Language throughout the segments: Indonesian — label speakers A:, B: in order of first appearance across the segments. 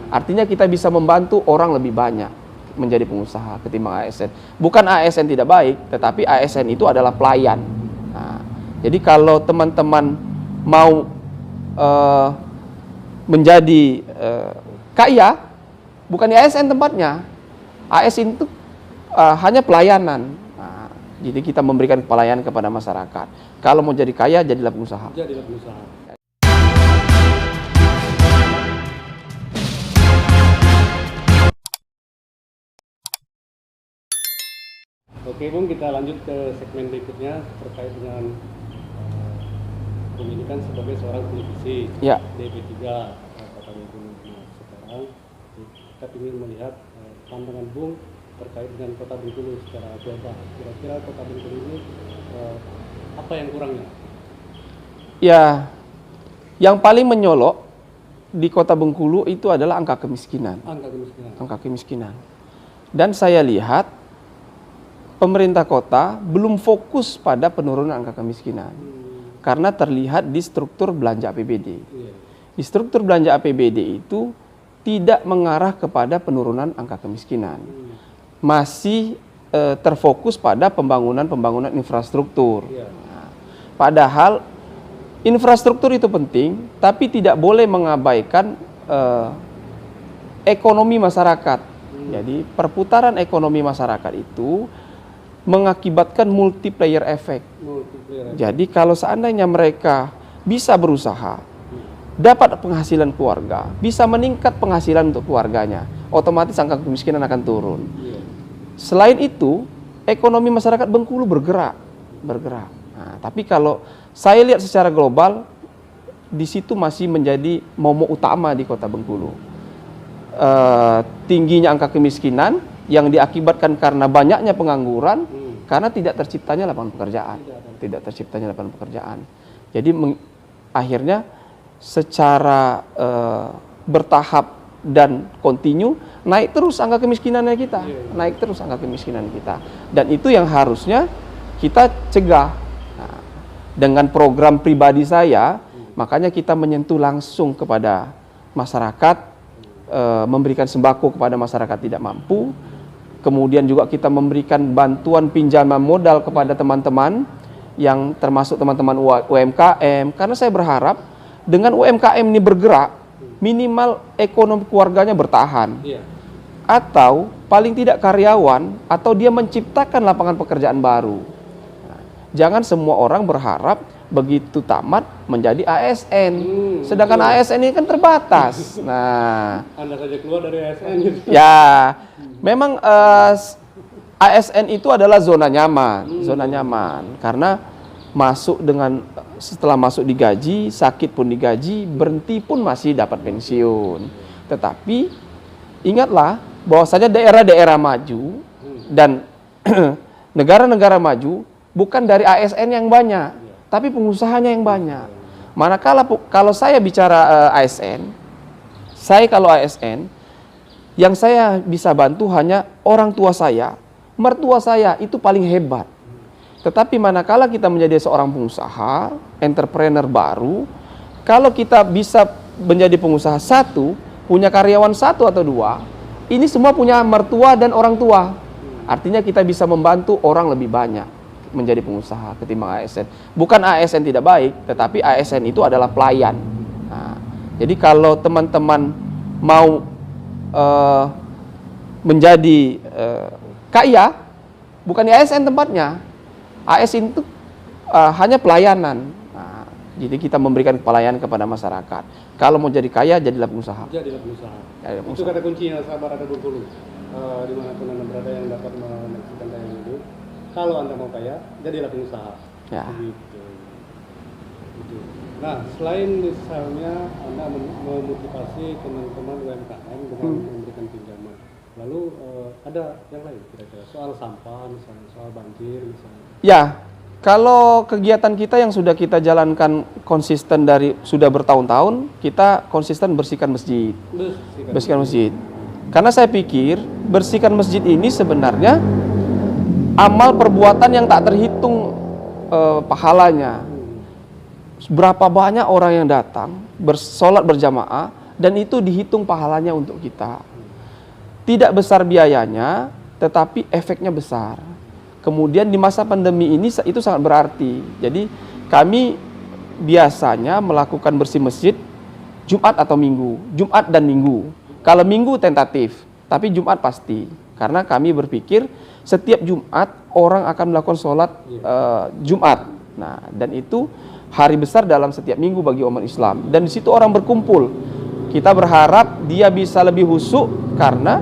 A: Artinya kita bisa membantu orang lebih banyak menjadi pengusaha ketimbang ASN. Bukan ASN tidak baik, tetapi ASN itu adalah pelayan. Nah, jadi kalau teman-teman mau menjadi kaya, bukan di ASN tempatnya. ASN itu hanya pelayanan. Nah, jadi kita memberikan pelayanan kepada masyarakat. Kalau mau jadi kaya, jadilah pengusaha.
B: Jadilah pengusaha. Oke Bung, kita lanjut ke segmen berikutnya terkait dengan pendidikan sebagai seorang politisi.
A: Ya.
B: DP3 Kota Bengkulu. Nah, sekarang kita ingin melihat pandangan Bung terkait dengan Kota Bengkulu secara global. Kira-kira Kota Bengkulu ini apa yang kurangnya?
A: Ya, yang paling menyolok di Kota Bengkulu itu adalah angka kemiskinan. Angka kemiskinan. Dan saya lihat pemerintah kota belum fokus pada penurunan angka kemiskinan. Karena terlihat di struktur belanja APBD. Di struktur belanja APBD itu tidak mengarah kepada penurunan angka kemiskinan. Masih terfokus pada pembangunan infrastruktur. Nah, padahal infrastruktur itu penting, tapi tidak boleh mengabaikan ekonomi masyarakat. Jadi perputaran ekonomi masyarakat itu mengakibatkan multiplier effect. Jadi kalau seandainya mereka bisa berusaha, dapat penghasilan keluarga, bisa meningkat penghasilan untuk keluarganya, otomatis angka kemiskinan akan turun. Selain itu, ekonomi masyarakat Bengkulu bergerak. Nah, tapi kalau saya lihat secara global, di situ masih menjadi momok utama di Kota Bengkulu. Tingginya angka kemiskinan yang diakibatkan karena banyaknya pengangguran, karena tidak terciptanya lapangan pekerjaan. Jadi akhirnya secara bertahap dan kontinu naik terus angka kemiskinannya kita, Dan itu yang harusnya kita cegah. Nah, dengan program pribadi saya, makanya kita menyentuh langsung kepada masyarakat, memberikan sembako kepada masyarakat tidak mampu. Kemudian juga kita memberikan bantuan pinjaman modal kepada teman-teman yang termasuk teman-teman UMKM. Karena saya berharap dengan UMKM ini bergerak, minimal ekonomi keluarganya bertahan. Atau paling tidak karyawan, atau dia menciptakan lapangan pekerjaan baru. Nah, jangan semua orang berharap begitu tamat menjadi ASN. Sedangkan ASN ini kan terbatas. Nah,
B: Anda saja keluar dari ASN.
A: Ya, memang ASN itu adalah zona nyaman, karena setelah masuk digaji, sakit pun digaji, berhenti pun masih dapat pensiun. Tetapi ingatlah bahwasanya daerah-daerah maju dan negara-negara maju bukan dari ASN yang banyak, tapi pengusahanya yang banyak. Manakala kalau saya bicara ASN, yang saya bisa bantu hanya orang tua saya, mertua saya itu paling hebat. Tetapi manakala kita menjadi seorang pengusaha, entrepreneur baru, kalau kita bisa menjadi pengusaha satu, punya karyawan satu atau dua, ini semua punya mertua dan orang tua. Artinya kita bisa membantu orang lebih banyak menjadi pengusaha ketimbang ASN. Bukan ASN tidak baik, tetapi ASN itu adalah pelayan. Nah, jadi kalau teman-teman mau menjadi kaya, bukan di ASN tempatnya. ASN itu hanya pelayanan. Nah, jadi kita memberikan pelayanan kepada masyarakat. Kalau mau jadi kaya, jadilah pengusaha.
B: Itu kata kuncinya sahabat Rakyat Bengkulu. Dimanapun Anda berada yang dapat menyaksikan tayangan itu, kalau Anda mau kaya, jadilah pengusaha.
A: Ya.
B: Gitu. Nah, selain misalnya Anda memotivasi teman-teman UMKM dengan memberikan pinjaman, lalu ada yang lain kira-kira soal sampah, misalnya soal banjir, misalnya.
A: Ya, kalau kegiatan kita yang sudah kita jalankan konsisten dari sudah bertahun-tahun, kita konsisten bersihkan masjid. Bersihkan masjid. Karena saya pikir bersihkan masjid ini sebenarnya amal perbuatan yang tak terhitung pahalanya. Berapa banyak orang yang datang bersolat berjamaah dan itu dihitung pahalanya untuk kita. Tidak besar biayanya, tetapi efeknya besar. Kemudian di masa pandemi ini itu sangat berarti. Jadi kami biasanya melakukan bersih masjid Jumat atau Minggu, Jumat dan Minggu. Kalau Minggu tentatif, tapi Jumat pasti. Karena kami berpikir setiap Jumat orang akan melakukan sholat Jumat. Nah, dan itu hari besar dalam setiap minggu bagi umat Islam. Dan di situ orang berkumpul. Kita berharap dia bisa lebih khusyuk karena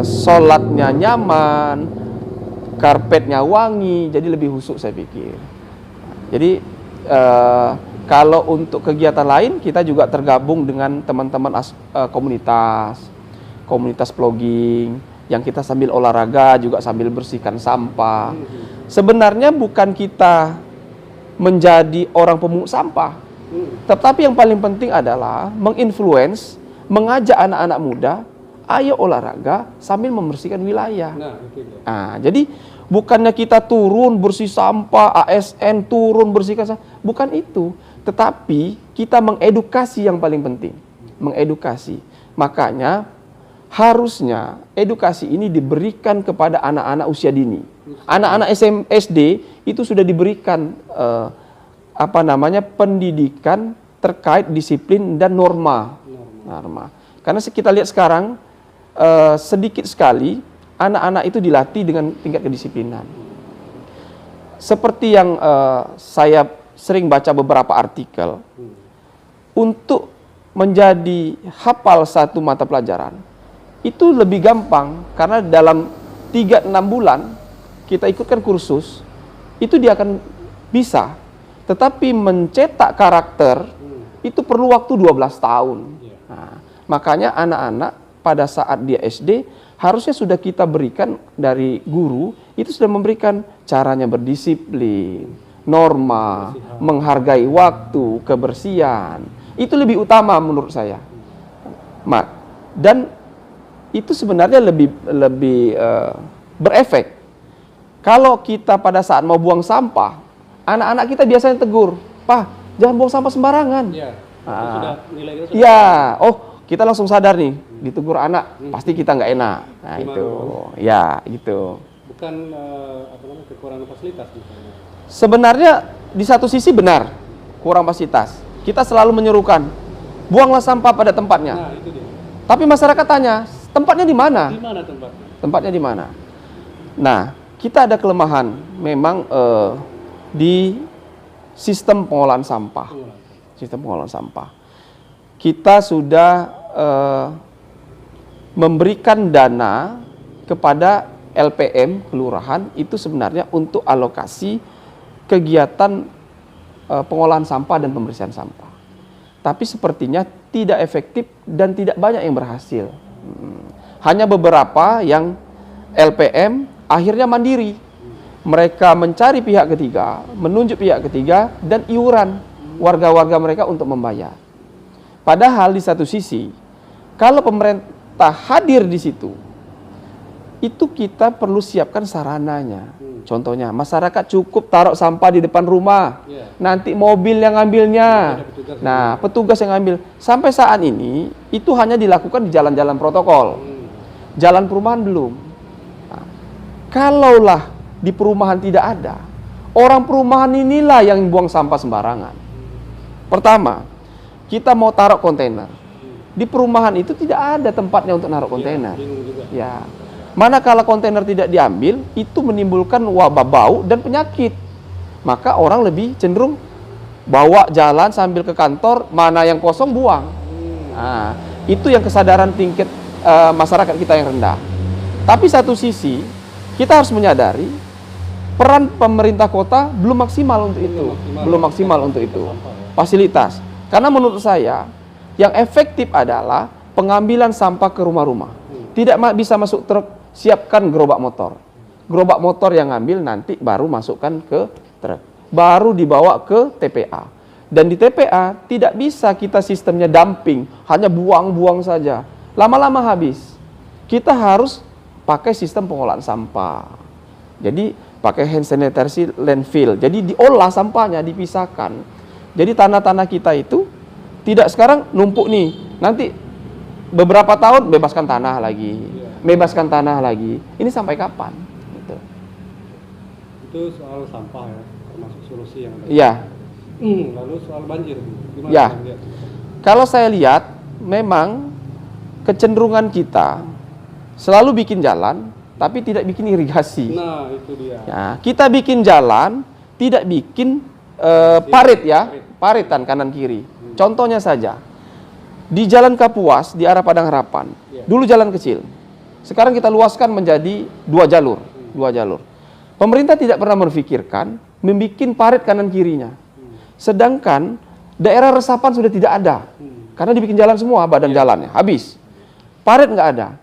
A: sholatnya nyaman, karpetnya wangi, jadi lebih khusyuk saya pikir. Jadi kalau untuk kegiatan lain kita juga tergabung dengan teman-teman komunitas vlogging yang kita sambil olahraga juga sambil bersihkan sampah. Sebenarnya bukan kita menjadi orang pemungut sampah, tetapi yang paling penting adalah menginfluence, mengajak anak-anak muda, ayo olahraga sambil membersihkan wilayah. Nah, jadi bukannya kita turun bersih sampah, ASN turun bersihkan sampah, bukan itu. Tetapi kita mengedukasi yang paling penting, mengedukasi. Makanya harusnya edukasi ini diberikan kepada anak-anak usia dini. Anak-anak SD itu sudah diberikan pendidikan terkait disiplin dan norma. Karena kita lihat sekarang sedikit sekali anak-anak itu dilatih dengan tingkat kedisiplinan. Seperti yang saya sering baca beberapa artikel, untuk menjadi hafal satu mata pelajaran itu lebih gampang karena dalam 3-6 bulan kita ikutkan kursus, itu dia akan bisa. Tetapi mencetak karakter itu perlu waktu 12 tahun. Nah, makanya anak-anak pada saat dia SD harusnya sudah kita berikan dari guru, itu sudah memberikan caranya berdisiplin, norma, menghargai waktu, kebersihan. Itu lebih utama menurut saya. Dan itu sebenarnya lebih berefek. Kalau kita pada saat mau buang sampah, anak-anak kita biasanya tegur, "Pak, jangan buang sampah sembarangan." Kita langsung sadar nih, ditegur anak, pasti kita nggak enak. Nah, itu. Ya, gitu.
B: Bukan kekurangan fasilitas misalnya.
A: Sebenarnya di satu sisi benar, kurang fasilitas. Kita selalu menyerukan, buanglah sampah pada tempatnya.
B: Nah, itu dia.
A: Tapi masyarakat tanya, tempatnya di mana?
B: Di mana tempatnya?
A: Tempatnya di mana? Nah, kita ada kelemahan memang di sistem pengolahan sampah. Sistem pengolahan sampah. Kita sudah memberikan dana kepada LPM kelurahan itu sebenarnya untuk alokasi kegiatan pengolahan sampah dan pembersihan sampah. Tapi sepertinya tidak efektif dan tidak banyak yang berhasil. Hanya beberapa yang LPM akhirnya mandiri. Mereka mencari pihak ketiga, menunjuk pihak ketiga, dan iuran warga-warga mereka untuk membayar. Padahal di satu sisi, kalau pemerintah hadir di situ, itu kita perlu siapkan sarananya. Contohnya, masyarakat cukup taruh sampah di depan rumah, nanti mobil yang ngambilnya. Nah, petugas yang ngambil. Sampai saat ini, itu hanya dilakukan di jalan-jalan protokol. Jalan perumahan belum. Nah, kalaulah di perumahan tidak ada, orang perumahan inilah yang buang sampah sembarangan. Pertama, kita mau taruh kontainer. Di perumahan itu tidak ada tempatnya untuk naruh kontainer. Ya. Manakala kontainer tidak diambil, itu menimbulkan wabah bau dan penyakit. Maka orang lebih cenderung bawa jalan sambil ke kantor, mana yang kosong buang. Nah, itu yang kesadaran tingkat masyarakat kita yang rendah. Tapi satu sisi, kita harus menyadari peran pemerintah kota belum maksimal untuk itu. Belum maksimal untuk itu. Fasilitas. Karena menurut saya, yang efektif adalah pengambilan sampah ke rumah-rumah. Tidak bisa masuk truk, siapkan gerobak motor. Gerobak motor yang ngambil nanti baru masukkan ke truk. Baru dibawa ke TPA. Dan di TPA tidak bisa kita sistemnya dumping, hanya buang-buang saja. Lama-lama habis. Kita harus pakai sistem pengolahan sampah. Jadi pakai hand sanitary landfill. Jadi diolah sampahnya, dipisahkan. Jadi tanah-tanah kita itu Tidak sekarang numpuk nih, nanti beberapa tahun bebaskan tanah lagi, bebaskan tanah lagi. Ini sampai kapan? Gitu.
B: Itu soal sampah ya, termasuk solusi yang ada.
A: Iya.
B: Lalu soal banjir, gimana?
A: Ya.
B: Bang lihat?
A: Kalau saya lihat, memang kecenderungan kita selalu bikin jalan, tapi tidak bikin irigasi.
B: Nah, itu dia.
A: Ya, kita bikin jalan, tidak bikin parit ya, paritan kanan kiri. Contohnya saja, di Jalan Kapuas di arah Padang Harapan, dulu jalan kecil. Sekarang kita luaskan menjadi 2 jalur, 2 jalur. Pemerintah tidak pernah memikirkan membikin parit kanan kirinya. Sedangkan daerah resapan sudah tidak ada. Karena dibikin jalan semua, badan jalannya, habis. Parit nggak ada.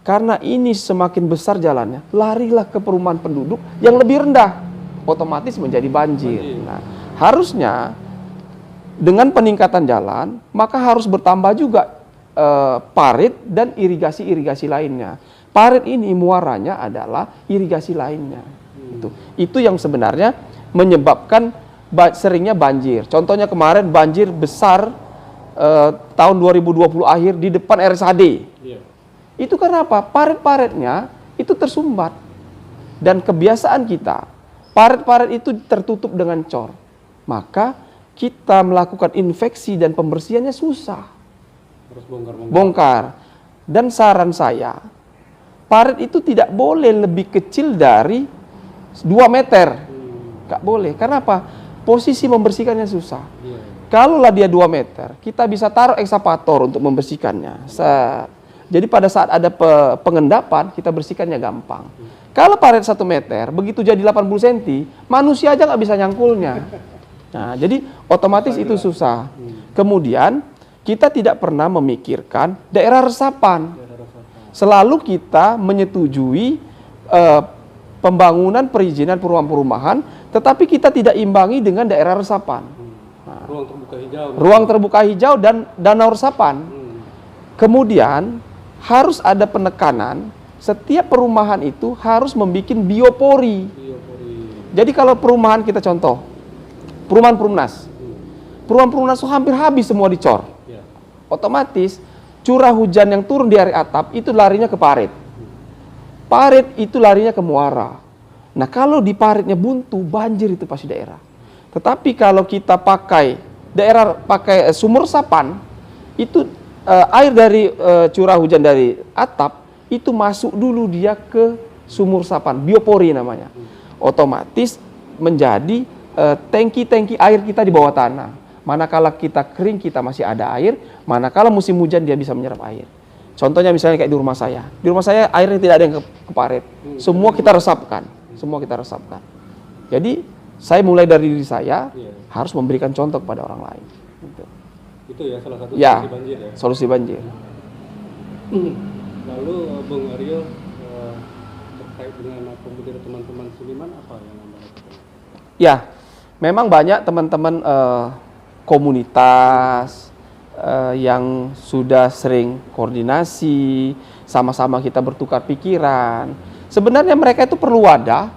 A: Karena ini semakin besar jalannya, larilah ke perumahan penduduk yang lebih rendah. Otomatis menjadi banjir. Nah, harusnya dengan peningkatan jalan, maka harus bertambah juga parit dan irigasi-irigasi lainnya. Parit ini muaranya adalah irigasi lainnya. Itu yang sebenarnya menyebabkan seringnya banjir. Contohnya kemarin banjir besar tahun 2020 akhir di depan RSAD. Itu karena apa? Parit-paritnya itu tersumbat. Dan kebiasaan kita, parit-parit itu tertutup dengan cor. Maka kita melakukan infeksi dan pembersihannya susah.
B: Harus bongkar-bongkar.
A: Bongkar. Dan saran saya, parit itu tidak boleh lebih kecil dari 2 meter. Nggak boleh. Karena apa? Posisi membersihkannya susah. Kalaulah dia 2 meter, kita bisa taruh ekskavator untuk membersihkannya. Jadi pada saat ada pengendapan, kita bersihkannya gampang. Kalau parit 1 meter, begitu jadi 80 cm, manusia aja nggak bisa nyangkulnya. Nah, jadi otomatis itu susah. Kemudian, kita tidak pernah memikirkan daerah resapan. Selalu kita menyetujui pembangunan perizinan perumahan-perumahan, tetapi kita tidak imbangi dengan daerah resapan. Nah,
B: Ruang terbuka hijau.
A: ruang terbuka hijau dan danau resapan. Kemudian harus ada penekanan, setiap perumahan itu harus membuat biopori. Jadi kalau perumahan kita contoh, perumahan Perumnas. Perumahan Perumnas itu hampir habis semua dicor. Otomatis curah hujan yang turun di area atap itu larinya ke parit. Parit itu larinya ke muara. Nah, kalau di paritnya buntu, banjir itu pasti daerah. Tetapi kalau kita pakai sumur resapan, itu air dari curah hujan dari atap itu masuk dulu dia ke sumur resapan, biopori namanya. Otomatis menjadi tangki-tangki air kita di bawah tanah. Manakala kita kering, kita masih ada air. Manakala musim hujan, dia bisa menyerap air. Contohnya misalnya kayak di rumah saya. Di rumah saya airnya tidak ada yang ke parit. Semua kita resapkan. Semua kita resapkan. Jadi saya mulai dari diri saya harus memberikan contoh kepada orang lain. Gitu.
B: Itu ya salah satu solusi banjir ya.
A: Solusi banjir.
B: Lalu Bung Aryo terkait dengan akomodir teman-teman seniman apa yang Anda lakukan?
A: Ya, memang banyak teman-teman komunitas yang sudah sering koordinasi, sama-sama kita bertukar pikiran. Sebenarnya mereka itu perlu wadah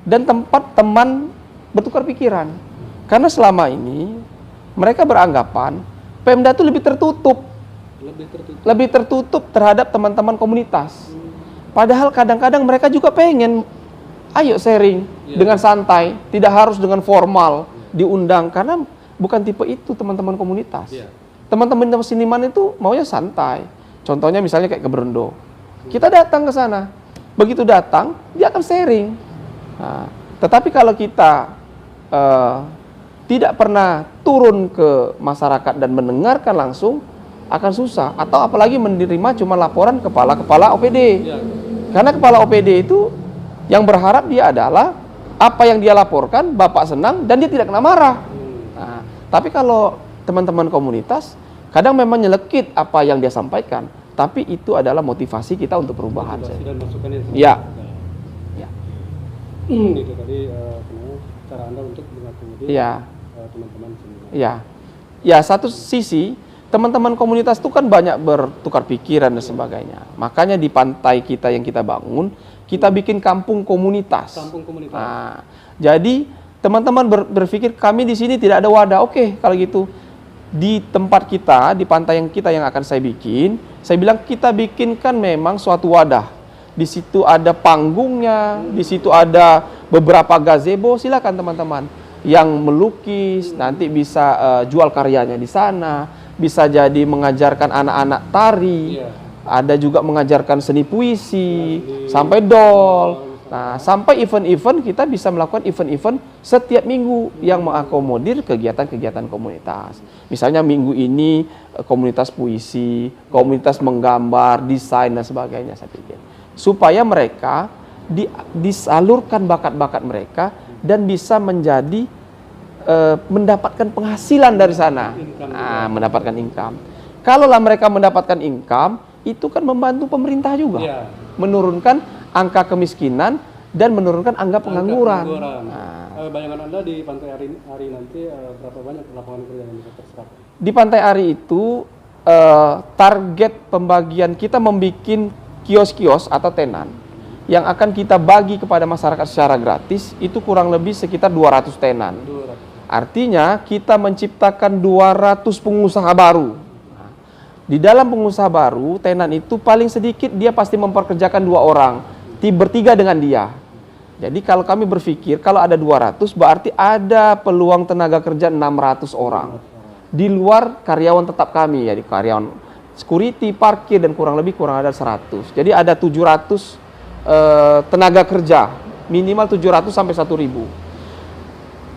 A: dan tempat teman bertukar pikiran. Karena selama ini mereka beranggapan Pemda itu lebih tertutup. Lebih tertutup terhadap teman-teman komunitas. Padahal kadang-kadang mereka juga pengen ayo sharing dengan santai, tidak harus dengan formal diundang, karena bukan tipe itu teman-teman komunitas. Teman-teman seniman itu maunya santai. Contohnya misalnya kayak ke Berendo. Kita datang ke sana. Begitu datang, dia akan sharing. Nah, tetapi kalau kita tidak pernah turun ke masyarakat dan mendengarkan langsung, akan susah. Atau apalagi menerima cuma laporan kepala OPD. Karena kepala OPD itu yang berharap dia adalah apa yang dia laporkan, Bapak senang dan dia tidak kena marah. Nah, tapi kalau teman-teman komunitas, kadang memang nyelekit apa yang dia sampaikan, tapi itu adalah motivasi kita untuk perubahan.
B: Motivasi dan masukan yang
A: ya.
B: Itu tadi cara Anda untuk mengakomodir teman-teman seniman.
A: Ya, satu sisi teman-teman komunitas itu kan banyak bertukar pikiran dan sebagainya. Makanya di pantai kita yang kita bangun, kita bikin kampung komunitas.
B: Kampung komunitas.
A: Nah, jadi teman-teman berpikir kami di sini tidak ada wadah. Oke, kalau gitu di tempat kita, di pantai yang kita yang akan saya bikin, saya bilang kita bikinkan memang suatu wadah. Di situ ada panggungnya, di situ ada beberapa gazebo. Silakan teman-teman yang melukis nanti bisa jual karyanya di sana, bisa jadi mengajarkan anak-anak tari, ada juga mengajarkan seni puisi, sampai dol. Nah, sampai event-event kita bisa melakukan event-event setiap minggu yang mengakomodir kegiatan-kegiatan komunitas. Misalnya minggu ini komunitas puisi, komunitas menggambar, desain dan sebagainya saya pikir. Supaya mereka disalurkan bakat-bakat mereka dan bisa menjadi mendapatkan penghasilan dari sana. Nah, mendapatkan income. Kalaulah mereka mendapatkan income, itu kan membantu pemerintah juga. Menurunkan angka kemiskinan dan menurunkan angka pengangguran.
B: Nah. Bayangan Anda di Pantai Ari nanti berapa banyak lapangan kerja yang bisa terserap? Di
A: Pantai Ari itu target pembagian kita membuat kios-kios atau tenan yang akan kita bagi kepada masyarakat secara gratis itu kurang lebih sekitar 200 tenan. 200. Artinya kita menciptakan 200 pengusaha baru. Di dalam pengusaha baru, tenan itu paling sedikit dia pasti memperkerjakan 2 orang. Bertiga dengan dia. Jadi kalau kami berpikir kalau ada 200 berarti ada peluang tenaga kerja 600 orang. Di luar karyawan tetap kami, jadi karyawan security, parkir dan kurang ada 100. Jadi ada 700 tenaga kerja, minimal 700 sampai 1000.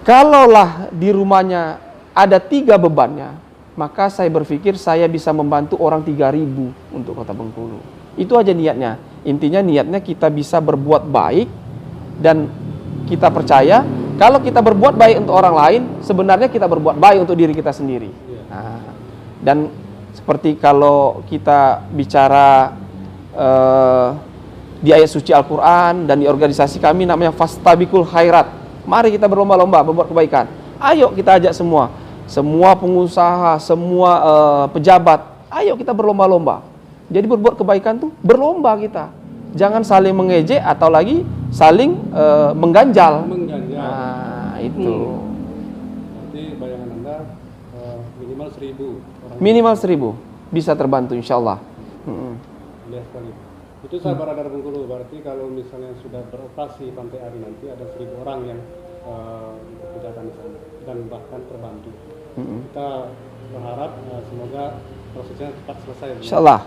A: Kalaulah di rumahnya ada 3 bebannya, maka saya berpikir saya bisa membantu orang 3000 untuk Kota Bengkulu. Itu aja niatnya. Intinya niatnya kita bisa berbuat baik dan kita percaya kalau kita berbuat baik untuk orang lain, sebenarnya kita berbuat baik untuk diri kita sendiri. Nah, dan seperti kalau kita bicara di ayat suci Al-Quran dan di organisasi kami namanya Fastabiqul Khairat. Mari kita berlomba-lomba berbuat kebaikan. Ayo kita ajak semua pengusaha, semua pejabat, ayo kita berlomba-lomba. Jadi berbuat kebaikan tuh berlomba kita. Jangan saling mengejek atau lagi saling mengganjal. Nah, itu.
B: Berarti bayangan Anda minimal 1000 orang.
A: Minimal 1000 bisa terbantu insyaallah.
B: Lihat sekali. Itu sahabat Radar Bengkulu. Berarti kalau misalnya sudah beroperasi Pantai Ari nanti ada 1000 orang yang dikerjakan di sana dan bahkan terbantu. Kita berharap semoga prosesnya cepat selesai.
A: Insyaallah.